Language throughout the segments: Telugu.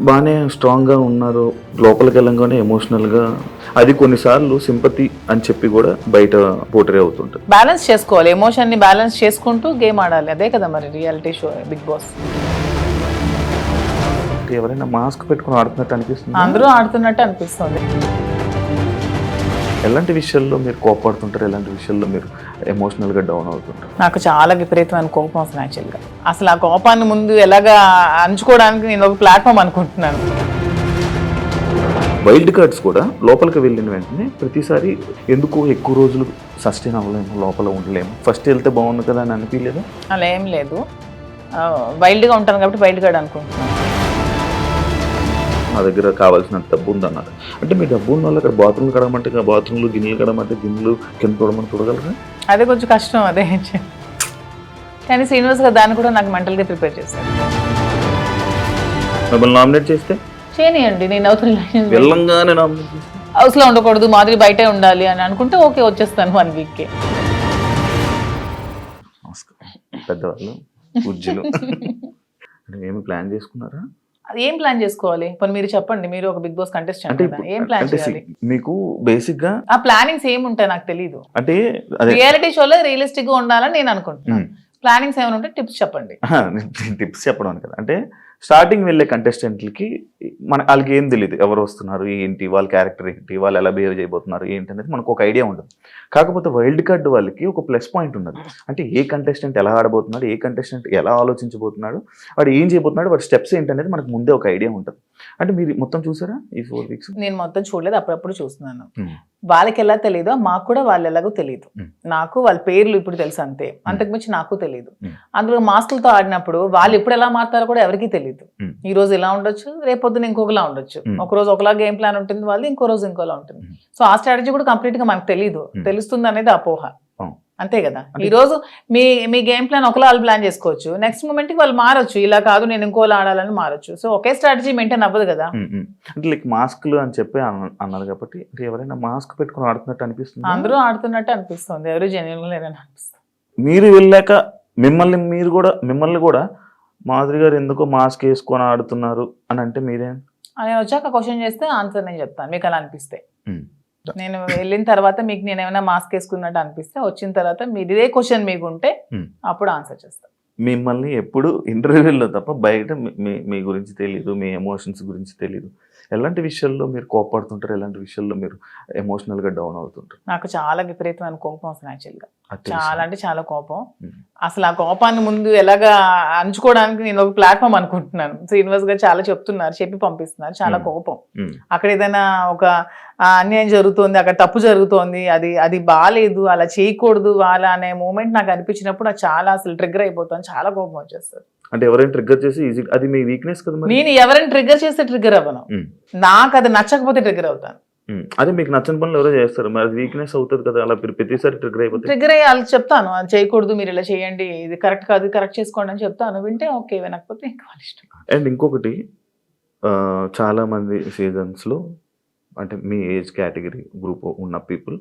బాగానే స్ట్రాంగ్గా ఉన్నారు, లోపలికి వెళ్ళంగానే ఎమోషనల్గా, అది కొన్నిసార్లు సింపతి అని చెప్పి కూడా బయట పోర్ట్రే అవుతుంటుంది. బ్యాలెన్స్ చేసుకోవాలి, ఎమోషన్ని బ్యాలెన్స్ చేసుకుంటూ గేమ్ ఆడాలి. అదే కదా మరి రియాలిటీ షో బిగ్ బాస్. ఎవరైనా మాస్క్ పెట్టుకుని ఆడుతున్నట్టు అనిపిస్తుంది, అందరూ ఆడుతున్నట్టు అనిపిస్తుంది. ఎలాంటి విషయాల్లో మీరు కోపడుతుంటారు, ఎలాంటి విషయాల్లో మీరు ఎమోషనల్గా డౌన్ అవుతుంటారు? నాకు చాలా విపరీతమైన కోపం వస్తుంది యాక్చువల్గా. అసలు ఆ కోపాన్ని ముందు ఎలాగా అంచుకోవడానికి నేను ఒక ప్లాట్ఫామ్ అనుకుంటున్నాను. వైల్డ్ కార్డ్స్ కూడా లోపలికి వెళ్ళిన వెంటనే ప్రతిసారి ఎందుకు ఎక్కువ రోజులు సస్టైన్ అవ్వలేము, లోపల ఉండలేము, ఫస్ట్ వెళ్తే బాగుంది కదా అని అనిపించలేదా? అలా ఏం లేదు, వైల్డ్గా ఉంటాను కాబట్టి వైల్డ్ కార్డ్ అనుకుంటున్నాను. మా దగ్గర కావాల్సినంత డబ్బు ఉందన్నారు అంటే, మీ డబ్బు ఉన్న వాళ్ళు అక్కడ బాత్రూమ్లు కడగమంటే బాత్రూమ్లు, గిన్నెలు కడగమంటే గిన్నెలు, కింద చూడమని చూడగలరా? అదే కొంచెం కష్టం అదే. కానీ శ్రీనివాస్ గారు దాన్ని కూడా నాకు మెంటల్గా ప్రిపేర్ చేశారు. మిమ్మల్ని నామినేట్ చేస్తే చేయనియండి, నేను అవుతున్నా వెళ్ళంగానే నామినేట్ చేస్తే హౌస్లో ఉండకూడదు, మాదిరి బయటే ఉండాలి అని అనుకుంటే ఓకే వచ్చేస్తాను 1 వీక్కి. పెద్దవాళ్ళు పూజ్యులు ఏమి ప్లాన్ చేసుకున్నారా? అది ఏం ప్లాన్ చేసుకోవాలి? పోనీ మీరు చెప్పండి, మీరు ఒక బిగ్ బాస్ కంటెస్టెంట్ కదా, ఏం ప్లాన్ చేయాలి? మీకు బేసిక్ గా ఆ ప్లానింగ్స్ ఏమి ఉంటాయి నాకు తెలియదు. అంటే రియాలిటీ షోలో రియలిస్టిక్ గా ఉండాలని నేను అనుకుంటున్నాను. ప్లానింగ్స్ ఏమైనా ఉంటే టిప్స్ చెప్పండి. టిప్స్ చెప్పడం కదా, అంటే స్టార్టింగ్ వెళ్ళే కంటెస్టెంట్లకి వాళ్ళకి ఏం తెలియదు, ఎవరు వస్తున్నారు ఏంటి, వాళ్ళ క్యారెక్టర్ ఏంటి, వాళ్ళు ఎలా బిహేవ్ చేయబోతున్నారు ఏంటి అనేది మనకు ఒక ఐడియా ఉండదు. కాకపోతే వైల్డ్ కార్డ్ వాళ్ళకి ఒక ప్లస్ పాయింట్ ఉన్నది, అంటే ఏ కంటెస్టెంట్ ఎలా ఆడబోతున్నాడు, ఏ కంటెస్టెంట్ ఎలా ఆలోచించబోతున్నాడు, వాడు ఏం చేయబోతున్నాడు, వాడి స్టెప్స్ ఏంటనేది మనకు ముందే ఒక ఐడియా ఉంటుంది. అంటే మీరు మొత్తం చూసారా ఈ 4 వీక్స్? నేను మొత్తం చూడలేదు, అప్పుడప్పుడు చూస్తున్నాను. వాళ్ళకి ఎలా తెలియదో మాకు కూడా వాళ్ళు ఎలాగో తెలియదు. నాకు వాళ్ళ పేర్లు ఇప్పుడు తెలుసు అంతే, అంతకుమించి నాకు తెలియదు. అందులో మాస్కులతో ఆడినప్పుడు వాళ్ళు ఎప్పుడు ఎలా మారుతారో కూడా ఎవరికీ తెలియదు. ఈ రోజు ఇలా ఉండొచ్చు, రేపొద్దున ఇంకొకలా ఉండొచ్చు. ఒక రోజు ఒకలా గేమ్ ప్లాన్ ఉంటుంది వాళ్ళు, ఇంకో రోజు ఇంకోలా ఉంటుంది. సో ఆ స్ట్రాటజీ కూడా కంప్లీట్ గా మనకు తెలియదు, తెలుస్తుంది అనేది అపోహ, అంతే కదా. ఈ రోజు మీ గేమ్ ప్లాన్ ఒకలా వాళ్ళు ప్లాన్ చేసుకోవచ్చు, నెక్స్ట్ మూమెంట్ కి వాళ్ళు మారొచ్చు, ఇలా కాదు నేను ఇంకోలా ఆడాలని మారొచ్చు. సో ఒకే స్ట్రాటజీ మెయింటైన్ అవ్వదు కదా. అంటే లైక్ మాస్క్లు అని చెప్పి అన్నారు కాబట్టి, ఎవరైనా మాస్క్ పెట్టుకుని ఆడుతున్నట్టు అనిపిస్తుంది, అందరూ ఆడుతున్నట్టు అనిపిస్తుంది, ఎవరు జెన్యున్ లేదని అనిపిస్తుంది. మీరు వెళ్ళాక మిమ్మల్ని కూడా మాధురి గారు ఎందుకో మాస్క్ వేసుకొని ఆడుతున్నారు అని అంటే మీరేం? నేను వచ్చాక క్వశ్చన్ చేస్తే ఆన్సర్ నేను చెప్తాను, మీకు అలా అనిపిస్తే. నేను వెళ్ళిన తర్వాత మీకు నేను ఏమైనా మాస్క్ వేసుకున్నట్టు అనిపిస్తే, వచ్చిన తర్వాత మీరు ఇదే క్వశ్చన్ మీకు ఉంటే అప్పుడు ఆన్సర్ చేస్తాను. మిమ్మల్ని ఎప్పుడు ఇంటర్వ్యూలో తప్ప బయట మీ గురించి తెలియదు, మీ ఎమోషన్స్ గురించి తెలియదు. ఎలాంటి విషయాల్లో మీరు కోపడుతుంటారు, ఎలాంటి విషయాల్లో మీరు ఎమోషనల్గా డౌన్ అవుతుంటారు? నాకు చాలా విపరీతమైన కోపం వస్తుంది యాక్చువల్గా, చాలా అంటే చాలా కోపం. అసలు ఆ కోపాన్ని ముందు ఎలాగా అంచుకోవడానికి నేను ఒక ప్లాట్ఫామ్ అనుకుంటున్నాను. శ్రీనివాస్ గారు చాలా చెప్తున్నారు, చెప్పి పంపిస్తున్నారు. చాలా కోపం, అక్కడ ఏదైనా ఒక అన్యాయం జరుగుతోంది, అక్కడ తప్పు జరుగుతోంది, అది బాగాలేదు, అలా చేయకూడదు అలా అనే మూమెంట్ నాకు అనిపించినప్పుడు నాకు చాలా అసలు ట్రిగ్గర్ అయిపోతాను, చాలా కోపం వచ్చేస్తుంది. అంటే ఎవరైనా ట్రిగ్గర్ చేసి ఈజీ, అది మీ వీక్నెస్ కదా. నేను ఎవరైనా ట్రిగ్గర్ చేస్తే ట్రిగ్గర్ అవ్వను, నాకు అది నచ్చకపోతే ట్రిగ్గర్ అవుతాను. అదే మీకు నచ్చని పనులు ఎవరో చేస్తారు, మరి వీక్నెస్ అవుతుంది కదా, అలా ప్రతిసారి ట్రిగ్గర్ అయిపోతుంది. ట్రిగ్గర్ అయ్యి వాళ్ళకి చెప్తాను, అది చేయకూడదు, మీరు ఇలా చేయండి, ఇది కరెక్ట్ కాదు, కరెక్ట్ చేసుకోండి అని చెప్తాను. వింటే ఓకే, వినకపోతే ఇంకా వాళ్ళ ఇష్టం. అండ్ ఇంకొకటి, చాలా మంది సీజన్స్లో అంటే మీ ఏజ్ కేటగిరీ గ్రూప్ ఉన్న పీపుల్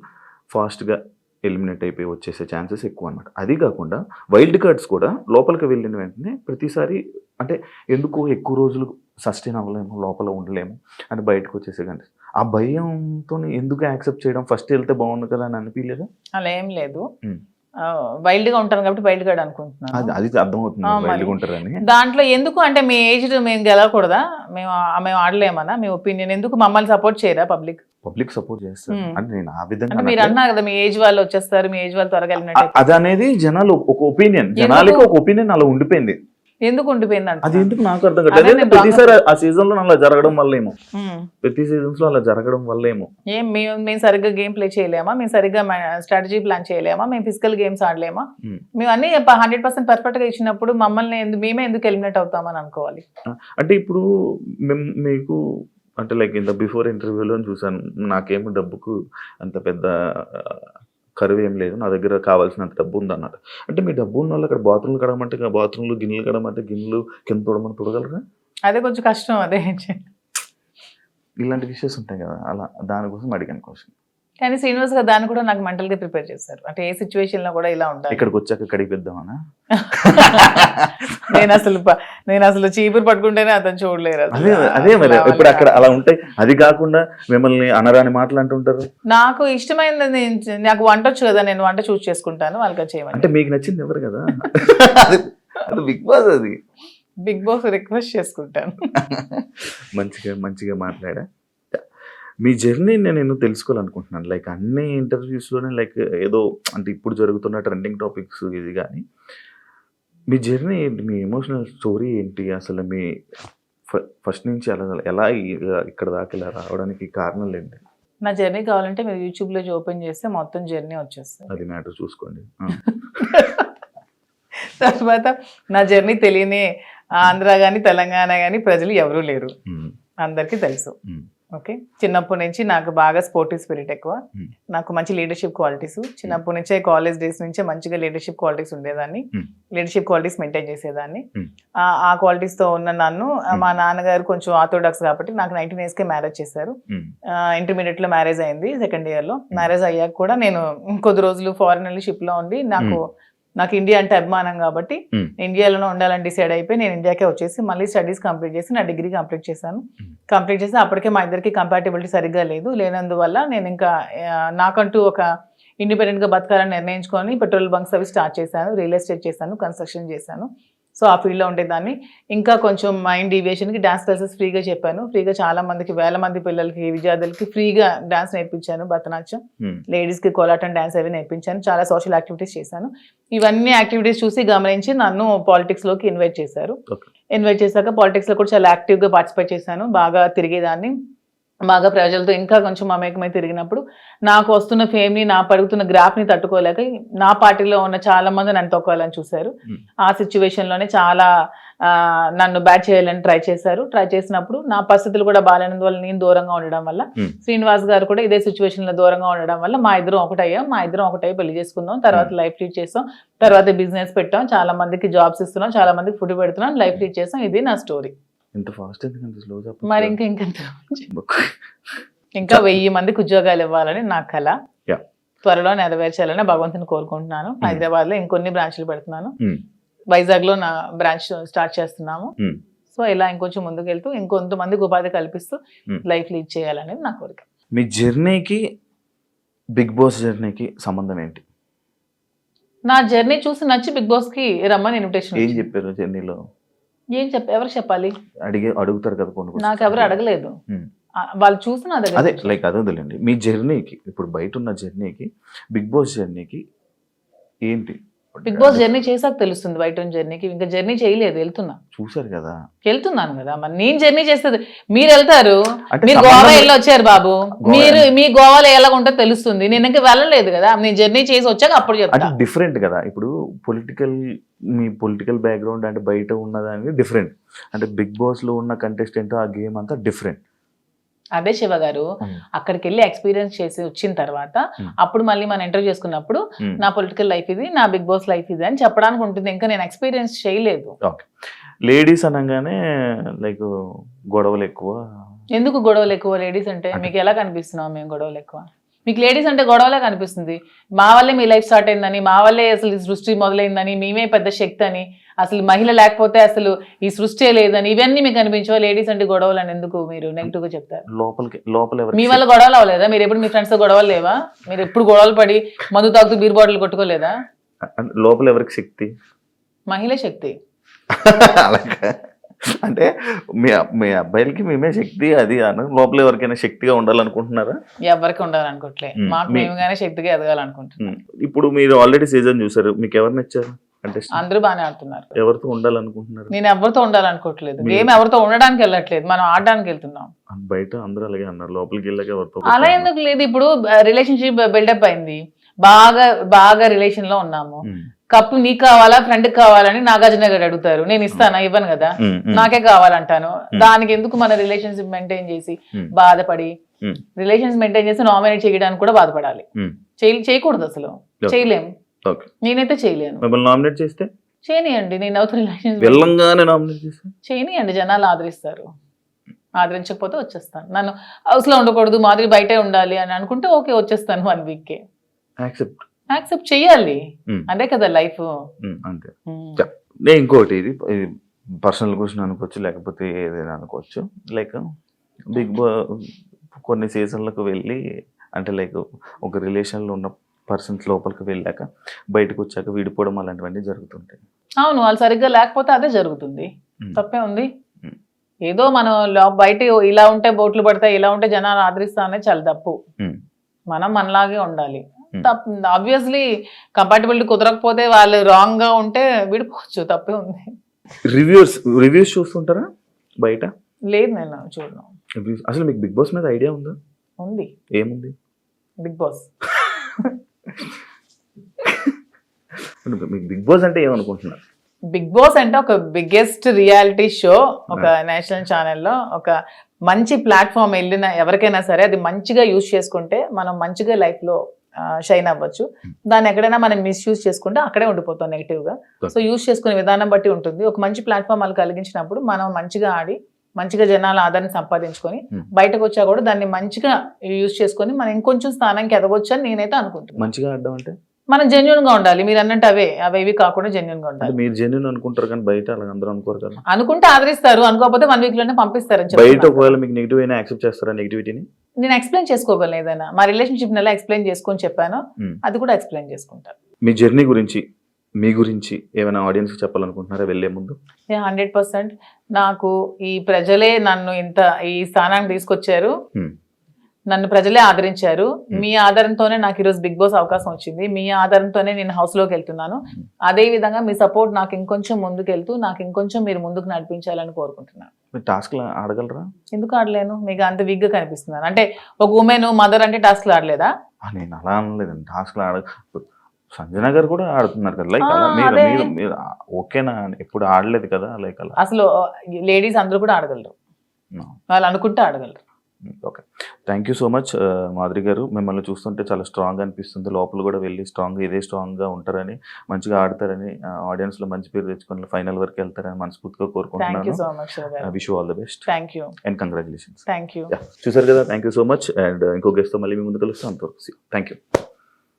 ఫాస్ట్గా ఎలిమినేట్ అయిపోయి వచ్చేసే ఛాన్సెస్ ఎక్కువ అనమాట. అది కాకుండా వైల్డ్ కార్డ్స్ కూడా లోపలికి వెళ్ళిన వెంటనే ప్రతిసారి అంటే ఎందుకు ఎక్కువ రోజులు సస్టైన్ అవ్వలేము, లోపల ఉండలేము అని బయటకు వచ్చేసే కానీ ఆ భయంతో ఎందుకు యాక్సెప్ట్ చేయడం, ఫస్ట్ వెళ్తే బాగుంది కదా అని అనిపించలేదా? అలా ఏం లేదు, వైల్డ్ గా ఉంటాను కాబట్టి వైల్డ్ కార్డ్ అనుకుంటున్నాను. అది అర్థమవుతుంది. దాంట్లో ఎందుకు అంటే మీ ఏజ్ మేము గెలవకూడదా, మేము ఆడలేమన్నా, మీ ఒపీనియన్ ఎందుకు, మమ్మల్ని సపోర్ట్ చేయరా పబ్లిక్ సపోర్ట్ చేస్తారు అంటే నేను ఆ విధంగా మీరు అన్నారు కదా, మీ ఏజ్ వాళ్ళు వచ్చేస్తారు, మీ ఏజ్ వాళ్ళు త్వరగా వెళ్ళినట్టు. అది అనేది జనాలు ఒక ఒపీనియన్, జనాలకి ఒక ఒపీనియన్ అలా ఉండిపోయింది. ఎందుకు ఉండిపోయింది అంటే అది ఎందుకు నాకు అర్థం కాదు. ప్రతిసారి ఆ సీజన్ లో అలా జరగడం వల్లేమో, ప్రతి సీజన్స్ లో అలా జరగడం వల్లేమో. మేము సరిగ్గా గేమ్ ప్లే చేయలేమా, మేము సరిగ్గా స్ట్రాటజీ ప్లాన్ చేయలేమా, మేము ఫిజికల్ గేమ్స్ ఆడలేమా, మేము అన్ని 100% పర్ఫెక్ట్ గా ఇచ్చినప్పుడు మమ్మల్ని మేమే ఎందుకు ఎలిమినేట్ అవుతామని అనుకోవాలి. అంటే ఇప్పుడు మీకు అంటే లైక్ ఇంత బిఫోర్ ఇంటర్వ్యూలో చూసాను, నాకేమో డబ్బుకు అంత పెద్ద కరువు ఏం లేదు, నా దగ్గర కావాల్సినంత డబ్బు ఉందన్నారు. అంటే మీ డబ్బు ఉన్న వాళ్ళు అక్కడ బాత్రూమ్లు కడగమంటే బాత్రూమ్లు, గిన్నెలు కడగమంటే గిన్నెలు, కింద చూడమని చూడగలరా? అదే కొంచెం కష్టం. అదే ఇలాంటి విషయాలు ఉంటాయి కదా, అలా దానికోసం అడిగాను క్వశ్చన్. కానీ శ్రీనివాస్ గారు దాన్ని కూడా నాకు మెంటల్ గా ప్రిపేర్ చేశారు. అంటే ఏ సిచ్యువేషన్ లో కూడా ఇలా ఉండాలి. ఇక్కడికి వచ్చాక కడిగిద్దామనా? నేను అసలు చీపురు పట్టుకుంటేనే అతను చూడలేరు. అదే అదే మరి ఇప్పుడు అక్కడ అలా ఉంటాయి. అది కాకుండా మిమ్మల్ని అనరాని మాటలు అంటుంటారు. నాకు ఇష్టమైనది నాకు వంట వచ్చు కదా, నేను వంట చూస్ చేసుకుంటాను, వాళ్ళకి చేయమని. అంటే మీకు నచ్చింది ఎవరు కదా, అది బిగ్ బాస్. అది బిగ్ బాస్ రిక్వెస్ట్ చేసుకుంటాను. మంచిగా మంచిగా మాట్లాడా. మీ జర్నీ నేను తెలుసుకోవాలనుకుంటున్నాను. లైక్ అన్ని ఇంటర్వ్యూస్లోనే లైక్ ఏదో అంటే ఇప్పుడు జరుగుతున్న ట్రెండింగ్ టాపిక్స్ ఇది, కానీ మీ జర్నీ ఏంటి, మీ ఎమోషనల్ స్టోరీ ఏంటి, అసలు మీ ఫస్ట్ నుంచి ఎలా ఇక్కడ దాకా ఇలా రావడానికి కారణాలు ఏంటి? నా జర్నీ కావాలంటే మీరు యూట్యూబ్లో ఓపెన్ చేస్తే మొత్తం జర్నీ వచ్చేస్తుంది. అది మ్యాటర్ చూసుకోండి. తర్వాత నా జర్నీ తెలియని ఆంధ్ర కానీ తెలంగాణ కానీ ప్రజలు ఎవరూ లేరు, అందరికీ తెలుసు. ఓకే, చిన్నప్పటి నుంచి నాకు బాగా స్పోర్టివ్ స్పిరిట్ ఎక్కువ, నాకు మంచి లీడర్షిప్ క్వాలిటీస్. చిన్నప్పటి నుంచే కాలేజ్ డేస్ నుంచే మంచిగా లీడర్షిప్ క్వాలిటీస్ ఉండేదాన్ని, లీడర్షిప్ క్వాలిటీస్ మెయింటైన్ చేసేదాన్ని. ఆ క్వాలిటీస్తో ఉన్న నన్ను మా నాన్నగారు కొంచెం ఆర్థోడాక్స్ కాబట్టి నాకు 19 years మ్యారేజ్ చేశారు. ఇంటర్మీడియట్లో మ్యారేజ్ అయింది, సెకండ్ ఇయర్లో. మ్యారేజ్ అయ్యాక కూడా నేను కొద్ది రోజులు ఫారెన్ వెళ్ళి షిప్లో ఉండి నాకు ఇండియా అంటే అభిమానం కాబట్టి ఇండియాలోనే ఉండాలని డిసైడ్ అయిపోయి నేను ఇండియాకే వచ్చేసి మళ్ళీ స్టడీస్ కంప్లీట్ చేసి నా డిగ్రీ కంప్లీట్ చేశాను. కంప్లీట్ చేసి అప్పటికే మా ఇద్దరికి కంపాటబిలిటీ సరిగ్గా లేనందువల్ల నేను ఇంకా నాకంటూ ఒక ఇండిపెండెంట్గా బతకాలని నిర్ణయించుకొని పెట్రోల్ బంక్స్ అవి స్టార్ట్ చేశాను, రియల్ ఎస్టేట్ చేశాను, కన్స్ట్రక్షన్ చేశాను. సో ఆ ఫీల్డ్లో ఉండేదాన్ని. ఇంకా కొంచెం మైండ్ డీవియేషన్కి డాన్స్ క్లాసెస్ ఫ్రీగా చెప్పాను. ఫ్రీగా చాలా మందికి, వేల మంది పిల్లలకి, విద్యార్థులకి ఫ్రీగా డాన్స్ నేర్పించాను, భరతనాట్యం, లేడీస్కి కోలాటం డాన్స్ అవి నేర్పించాను. చాలా సోషల్ యాక్టివిటీస్ చేశాను. ఇవన్నీ యాక్టివిటీస్ చూసి గమనించి నన్ను పాలిటిక్స్లోకి ఇన్వైట్ చేశారు. ఇన్వైట్ చేశాక పాలిటిక్స్లో కూడా చాలా యాక్టివ్గా పార్టిసిపేట్ చేశాను. బాగా తిరిగేదాన్ని, బాగా ప్రజలతో ఇంకా కొంచెం మమేకమై తిరిగినప్పుడు నాకు వస్తున్న ఫేమ్ని, నా పడుగుతున్న గ్రాఫ్ని తట్టుకోలేక నా పార్టీలో ఉన్న చాలా మంది నన్ను తొక్కాలని చూశారు. ఆ సిచ్యువేషన్లోనే చాలా నన్ను బ్యాట్ చేయాలని ట్రై చేశారు. ట్రై చేసినప్పుడు నా పరిస్థితులు కూడా బాగాలేనందువల్ల, నేను దూరంగా ఉండడం వల్ల, శ్రీనివాస్ గారు కూడా ఇదే సిచ్యువేషన్లో దూరంగా ఉండడం వల్ల మా ఇద్దరం ఒకటై పెళ్లి చేసుకుందాం. తర్వాత లైఫ్ లీడ్ చేస్తాం, తర్వాత బిజినెస్ పెట్టాం, చాలా మందికి జాబ్స్ ఇస్తున్నాం, చాలా మందికి ఫుడ్ పెడుతున్నాం, లైఫ్ లీడ్ చేస్తాం. ఇది నా స్టోరీ. ఇంత ఫాస్ట్ ఎందుకంటే స్లో చెప్పు. మరి ఇంకా 1000 మందికి ఉద్యోగాలు ఇవ్వాలని నా కళ. త్వరలో నెరవేర్చాలని భగవంతుని కోరుకుంటున్నాను. హైదరాబాద్ లో ఇంకొన్ని బ్రాంచ్లు పెడుతున్నాను, వైజాగ్ లో నా బ్రాంచ్ స్టార్ట్ చేస్తున్నాము. సో ఇలా ఇంకొంచెం ముందుకు వెళ్తూ ఇంకొంతమందికి ఉపాధి కల్పిస్తూ లైఫ్ లీడ్ చేయాలనేది నా కోరిక. మీ జర్నీకి బిగ్ బాస్ జర్నీకి సంబంధం ఏంటి? నా జర్నీ చూసి నచ్చి బిగ్ బాస్ కి రమ్మని ఇన్విటేషన్. ఏం చెప్పారు జర్నీలో? ఎవరు చెప్పాలి? అడుగుతారు కదా కొన్ని. నాకు ఎవరు అడగలేదు, వాళ్ళు చూసి నా దగ్గర. అదే లైక్ అదే వదిలేండి. మీ జర్నీకి, ఇప్పుడు బయట ఉన్న జర్నీకి బిగ్ బాస్ జర్నీకి ఏంటి? బిగ్ బాస్ జర్నీ చేసాక తెలుస్తుంది. బయట ఉన్న జర్నీకి ఇంకా జర్నీ చేయలేదు, చూసారు కదా, వెళ్తున్నాను కదా. మరి నేను జర్నీ చేస్తుంది, మీరు వెళ్తారు, మీరు గోవా వెళ్ళి వచ్చారు బాబు, మీరు మీ గోవాలో ఎలా ఉంటుందో తెలుస్తుంది. నేను ఇంకా వెళ్ళలేదు కదా, నేను జర్నీ చేసి వచ్చాక అప్పుడు చెప్తాను. డిఫరెంట్ కదా. ఇప్పుడు మీ పొలిటికల్ బ్యాక్గ్రౌండ్ అంటే బయట ఉన్నదానికి డిఫరెంట్, అంటే బిగ్ బాస్ లో ఉన్న కంటెస్టెంట్ ఆ గేమ్ అంతా డిఫరెంట్. అదే శివ గారు, అక్కడికి వెళ్ళి ఎక్స్పీరియన్స్ చేసి వచ్చిన తర్వాత అప్పుడు మళ్ళీ మనం ఇంటర్వ్యూ చేసుకున్నప్పుడు నా పొలిటికల్ లైఫ్ ఇది, నా బిగ్ బాస్ లైఫ్ ఇది అని చెప్పడానికి ఉంటుంది. ఇంకా నేను ఎక్స్పీరియన్స్ చేయలేదు. లేడీస్ అనగానే లైక్ గొడవలు ఎక్కువ. ఎందుకు గొడవలు ఎక్కువ? లేడీస్ అంటే మీకు ఎలా కనిపిస్తున్నాం మేము గొడవలు ఎక్కువ? మీకు లేడీస్ అంటే గొడవలే కనిపిస్తుంది. మా వల్లే మీ లైఫ్ స్టార్ట్ అయిందని, మా వల్లే అసలు ఈ సృష్టి మొదలైందని, మేమే పెద్ద శక్తి అని, అసలు మహిళ లేకపోతే అసలు ఈ సృష్టి లేదని, ఇవన్నీ మీకు అనిపించవా? లేడీస్ అంటే గొడవలు అని ఎందుకు మీరు నెగిటివ్ గా చెప్తారు? మీ వల్ల గొడవలు అవ్వలేదా? మీరు ఎప్పుడు మీ ఫ్రెండ్స్ తో గొడవలు లేవా? మీరు ఎప్పుడు గొడవలు పడి మందు తాగుతూ బీర్ బాటిల్ కొట్టుకోలేదా? లోపల ఎవరికి శక్తి? మహిళ శక్తి. అంటే మీ అబ్బాయిలకి మేమే శక్తి అది అన్న, లోపల ఎవరికైనా శక్తిగా ఉండాలనుకుంటున్నారా? ఎవరికి ఉండాలనుకోవట్లే, మాకు మేముగానే శక్తిగా ఎదగాలనుకుంటున్నాం. ఇప్పుడు మీరు ఆల్రెడీ సీజన్ చూసారు, మీకు ఎవరు నచ్చారు? అంటే అందరూ బాగానే ఆడుతున్నారు. ఎవరితో ఉండాలనుకుంటున్నారు? నేను ఎవరితో ఉండాలనుకోవట్లేదు, గేమ్ ఎవరితో ఉండడానికి వెళ్ళట్లేదు, మనం ఆడడానికి వెళ్తున్నాం. బయట అందరూ అలాగే అన్నారు, లోపలికి వెళ్ళాక ఎవరితో? అలా ఎందుకు లేదు, ఇప్పుడు రిలేషన్షిప్ బిల్డప్ అయింది, బాగా రిలేషన్ లో ఉన్నాము, కప్పు నీకు కావాలా ఫ్రెండ్ కావాలని నాగార్జున గారు అడుగుతారు, నేను ఇస్తానా? ఇవ్వను కదా, నాకే కావాలంటాను. దానికి ఎందుకు మన రిలేషన్షిప్ మెయింటైన్ చేసి బాధపడి, రిలేషన్స్ మెయింటైన్ చేసి నామినేట్ చేయడానికి కూడా బాధపడాలి? చేయకూడదు, అసలు చేయలేము. నేనైతే చేయలేను. నామినేట్ చేస్తే చేయనియండి, నేను అవుతున్న రిలేషన్స్ వెళ్ళంగానే నామినేట్ చేస్తే చేయనియండి, జనాలు ఆదరిస్తారు. ఆదరించకపోతే వచ్చేస్తాను. నన్ను హౌస్లో ఉండకూడదు, మాదిరి బయటే ఉండాలి అని అనుకుంటే ఓకే వచ్చేస్తాను 1 వీక్కే. యాక్సెప్ట్ చెయ్యాలి, అదే కదా లైఫ్. అంతే. నేను ఇంకోటి, ఇది పర్సనల్ క్వశ్చన్ అనుకోవచ్చు, లేకపోతే ఏదైనా అనుకోవచ్చు. లైక్ బిగ్ కొన్ని సీజన్లకు వెళ్ళి, అంటే లైక్ ఒక రిలేషన్లో ఉన్న పర్సన్స్ లోపలికి వెళ్ళాక బయటకు వచ్చాక విడిపోవడం అలాంటివన్నీ జరుగుతుంటాయి. అవును, వాళ్ళు సరిగ్గా లేకపోతే అదే జరుగుతుంది, తప్పే ఉంది. ఏదో మనం బయట ఇలా ఉంటే బోట్లు పడతాయి, ఇలా ఉంటే జనాలు ఆదరిస్తా అనేది చాలా తప్పు. మనం మనలాగే ఉండాలి. ఆబ్వియస్లీ కంపాటబిలిటీ కుదరకపోతే వాళ్ళు రాంగ్ గా ఉంటే విడిపోవచ్చు, తప్పే ఉంది. రివ్యూస్ చూస్తుంటారా బయట? లేదు, నేను చూడను. అసలు మీకు బిగ్ బాస్ మీద ఐడియా ఉందా? ఉంది. ఏముంది? Big boss. మీకు బిగ్ బాస్ అంటే ఏమనుకుంటున్నారు? బిగ్ బాస్ అంటే ఒక బిగ్గెస్ట్ రియాలిటీ షో, ఒక నేషనల్ ఛానల్లో ఒక మంచి ప్లాట్ఫామ్. వెళ్ళిన ఎవరికైనా సరే అది మంచిగా యూజ్ చేసుకుంటే మనం మంచిగా లైఫ్ లో షైన్ అవ్వచ్చు. దాన్ని ఎక్కడైనా మనం మిస్యూజ్ చేసుకుంటే అక్కడే ఉండిపోతాం నెగిటివ్ గా. సో యూజ్ చేసుకునే విధానం బట్టి ఉంటుంది. ఒక మంచి ప్లాట్ఫామ్ వాళ్ళు కలిగించినప్పుడు మనం మంచిగా ఆడి మంచిగా జనాల ఆదరణ సంపాదించుకొని బయటకు వచ్చా కూడా దాన్ని మంచిగా యూజ్ చేసుకొని మనం ఇంకొంచెం స్థానానికి ఎదగొచ్చు అని నేనైతే అనుకుంటున్నాను. మంచిగా ఆడడం అంటే మనం జెన్యున్ గా ఉండాలి. మీరు అన్నట్టు అవి కాకుండా జెన్యున్ గా ఉండాలి. మీరు జెన్యున్ అనుకుంటారు కానీ బయట అలా అందరూ అనుకోరు కదా. అనుకుంటే ఆదరిస్తారు, అనుకోకపోతే 1 వీక్ లోనే పంపిస్తారు. బయట ఒకవేళ మీకు నెగిటివ్ అయినా యాక్సెప్ట్ చేస్తారా నెగిటివిటీని? నేను ఎక్స్ప్లెయిన్ చేసుకోగలను, ఏదైనా మా రిలేషన్షిప్ ఎలా ఎక్స్ప్లెయిన్ చేసుకొని చెప్పాను అది కూడా ఎక్స్ప్లెయిన్ చేసుకుంటాను. మీ జర్నీ గురించి, మీ గురించి ఏమైనా ఆడియన్స్ చెప్పాలనుకుంటున్నారా వెళ్ళే ముందు? 100% నాకు ఈ ప్రజలే నన్ను ఇంత ఈ స్థానానికి తీసుకొచ్చారు, నన్ను ప్రజలే ఆదరించారు. మీ ఆదరణతోనే నాకు ఈరోజు బిగ్ బాస్ అవకాశం వచ్చింది, మీ ఆదరణతోనే నేను హౌస్ లోకి వెళ్తున్నాను. అదే విధంగా మీ సపోర్ట్ నాకు ఇంకొంచెం ముందుకెళ్తూ నాకు ఇంకొంచెం మీరు ముందుకు నడిపించాలని కోరుకుంటున్నాను. టాస్క్ ఆడగలరా? ఎందుకు ఆడలేను? మీకు అంత వీక్ గా కనిపిస్తున్నాను అంటే ఒక ఉమెన్ మదర్ అంటే టాస్క్లు ఆడలేదా? నేను అలా అనలేదండి, టాస్క్లు సంజన గారు కూడా ఆడుతున్నారు కదా, లైక్ మీరు ఓకేనా? ఎప్పుడు ఆడలేదు కదా లైక్ అలా. అసలు లేడీస్ అందరూ కూడా ఆడగలరు, వాళ్ళు అనుకుంటే ఆడగలరు. Okay, thank you so much Madhuri garu. మిమ్మల్ని చూస్తుంటే చాలా స్ట్రాంగ్ అనిపిస్తుంది. లోపల కూడా వెళ్ళి ఇదే స్ట్రాంగ్గా ఉంటారని, మంచిగా ఆడతారని, ఆడియన్స్లో మంచి పేరు తెచ్చుకొని ఫైనల్ వరకు వెళ్తారని మనస్ఫూర్తిగా కోరుకుంటున్నాను. Wish you all the best and congratulations. చూసారు కదా, thank you so much. And ఇంకో గెస్ట్తో మళ్ళీ మీ ముందు కలుస్తాం. అంతవరకు thank you.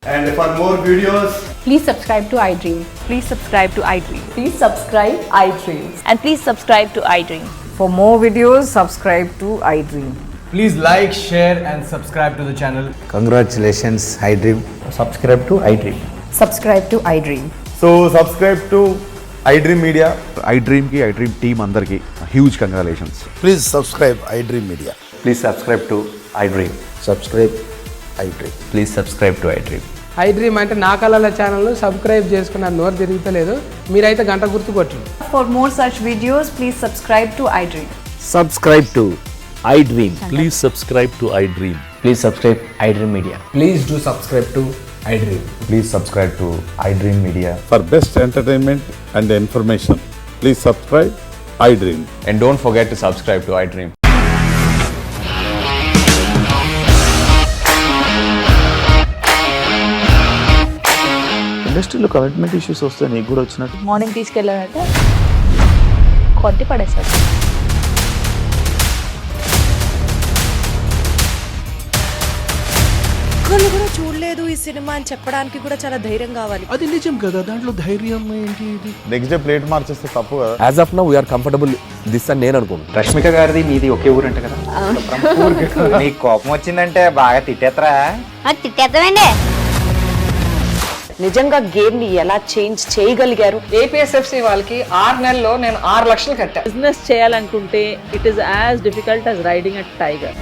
And for more videos, please subscribe to iDream. Please subscribe to iDream. Please subscribe iDream. And please subscribe to iDream. For more videos, subscribe to iDream. please like, share and subscribe to the channel. Congratulations, iDream. Subscribe to iDream. Subscribe to iDream. So subscribe to iDream Media. iDream team andarki huge congratulations. Please subscribe iDream Media. Please subscribe to iDream. Subscribe iDream. Please subscribe to iDream. iDream అంటే నా కళల ఛానల్ను సబ్స్క్రైబ్ చేసుకున్న నోరు తిరుగుతలేదు, మీరైతే గంట గుర్తు కొట్టండి. For more such videos, please subscribe to iDream. Subscribe to iDream. Please subscribe to iDream. Please subscribe iDream Media. Please do subscribe to iDream. Please subscribe to iDream Media. For best entertainment and information, please subscribe iDream. And don't forget to subscribe to iDream. ఇండస్ట్రీలో కమిట్మెంట్ ఇష్యూస్ వస్తే నీకు కూడా వచ్చినట్టు? మార్నింగ్ తీసుకెళ్ళాలంటే కొట్టి పడేసాడు. ఒక్కళ్ళు కూడా చూడలేదు ఈ సినిమా అని చెప్పడానికి కూడా చాలా ధైర్యం కావాలి. అది నిజం కదా, దాంట్లో ధైర్యం ఏంటి? ఇది నెక్స్ట్ డే ప్లేట్ మార్చేస్తే తప్పు కదా. As of now we are comfortable this అని నేను అనుకుంటున్నాను. రష్మిక గారిది మీది ఒకే ఊరు అంట కదా. నీకు కోపం వచ్చిందంటే బాగా తిట్టేత్తరా? తిట్టేద్దామండి. నిజంగా గేమ్ ని ఎలా చేంజ్ చేయగలిగారు? ఏపీఎస్ఎఫ్సి వాళ్ళకి 6 నెలల్లో నేను 6 లక్షలు కట్టా. బిజినెస్ చేయాలనుకుంటే it is as difficult as riding a tiger.